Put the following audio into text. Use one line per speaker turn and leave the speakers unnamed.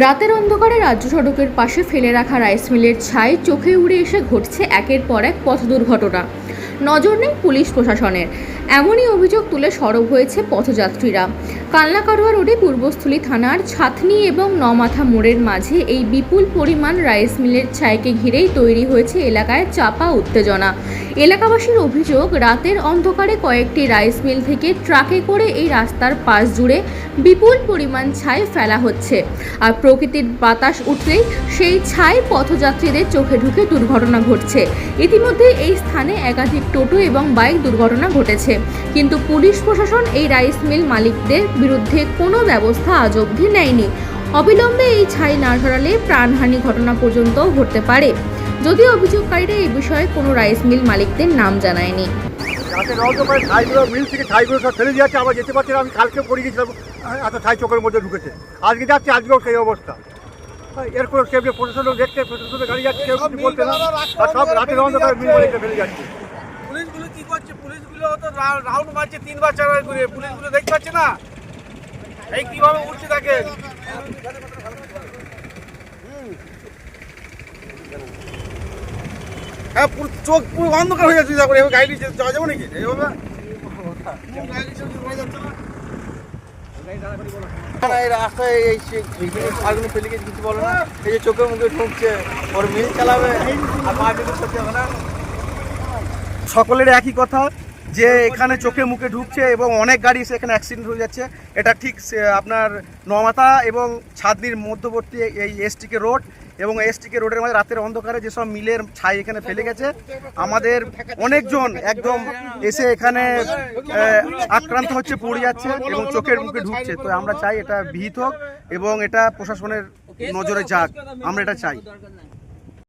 রাতের অন্ধকারে রাজ্য সড়কের পাশে ফেলে রাখা রাইস মিলের ছাই চোখে উড়ে এসে ঘটছে একের পর এক পথ দুর্ঘটনা। নজর নেই পুলিশ প্রশাসনের। এমনই অভিযোগ তুলে সরব হয়েছে পথযাত্রীরা। কালনা-কাটোয়া রোডে পূর্বস্থলী থানার ছাতনি এবং নমাথা মোড়ের মাঝে এই বিপুল পরিমাণ রাইস মিলের ছাইকে ঘিরেই তৈরি হয়েছে এলাকায় চাপা উত্তেজনা। এলাকাবাসীর অভিযোগ, রাতের অন্ধকারে কয়েকটি রাইস মিল থেকে ট্রাকে করে এই রাস্তার পাশ জুড়ে বিপুল পরিমাণ ছাই ফেলা হচ্ছে, আর প্রকৃতির বাতাস উঠলেই সেই ছাই পথযাত্রীদের চোখে ঢুকে দুর্ঘটনা ঘটছে। ইতিমধ্যে এই স্থানে একাধিক টোটো এবং বাইক দুর্ঘটনা ঘটেছে, কিন্তু পুলিশ প্রশাসন এই রাইস মিল মালিকদের বিরুদ্ধে কোনো ব্যবস্থা আজ অবধি নেয়নি। অবিলম্বে এই ছাই না সরালে প্রাণহানি ঘটনা পর্যন্ত ঘটতে পারে। যদিও অভিযোগকারীরা এই বিষয়ে কোনো রাইস মিল মালিকদের নাম জানায়নি।
মিল থেকে ছাইগুলো সব ফেলে দিয়েছে, আবার যেতে পারছে না। আমি কালকে পড়ে গেছিলাম, এত ছাই চোখের মধ্যে ঢুকেছে। আজকে যাচ্ছে, আজকেও সেই অবস্থা। এর কোনো কেউ প্রশাসন দেখছে, প্রশাসনের গাড়ি যাচ্ছে, কেউ কিছু বলছে না। আর সব রাতের অন্ধকারে মিল মালিকটা ফেলে যাচ্ছে।
পুলিশগুলো কি করছে? পুলিশগুলো তো রাউন্ড মারছে 3বার 4বার করে। পুলিশগুলো দেখতে পাচ্ছে না এই কিভাবে উঠছে থাকে। হ্যাঁ, চোখ পুরো অন্ধকার হয়ে যাচ্ছে। তারপরে এবার গাড়ি যাওয়া যাবে নাকি এইভাবে? এই রাস্তায় আগুন ফেলে গেছে, কিছু বলো না। এই যে চোখের মুখে ঢুকছে, ওর মিল চালাবে আর মারপিট করতে হবে না। সকলের একই কথা যে এখানে চোখে মুখে ঢুকছে এবং অনেক গাড়ি এসে এখানে অ্যাক্সিডেন্ট হয়ে যাচ্ছে। এটা ঠিক আপনার নমাথা এবং ছাদনির মধ্যবর্তী এই এসটিকে রোড এবং এসটিকে রোডের মাঝে রাতের অন্ধকারে যেসব মিলের ছাই এখানে ফেলে গেছে, আমাদের অনেকজন একদম এসে এখানে আক্রান্ত হচ্ছে, পড়ে যাচ্ছে এবং চোখের মুখে ঢুকছে। তো আমরা চাই এটা বিহিত হোক এবং এটা প্রশাসনের নজরে যাক, আমরা এটা চাই।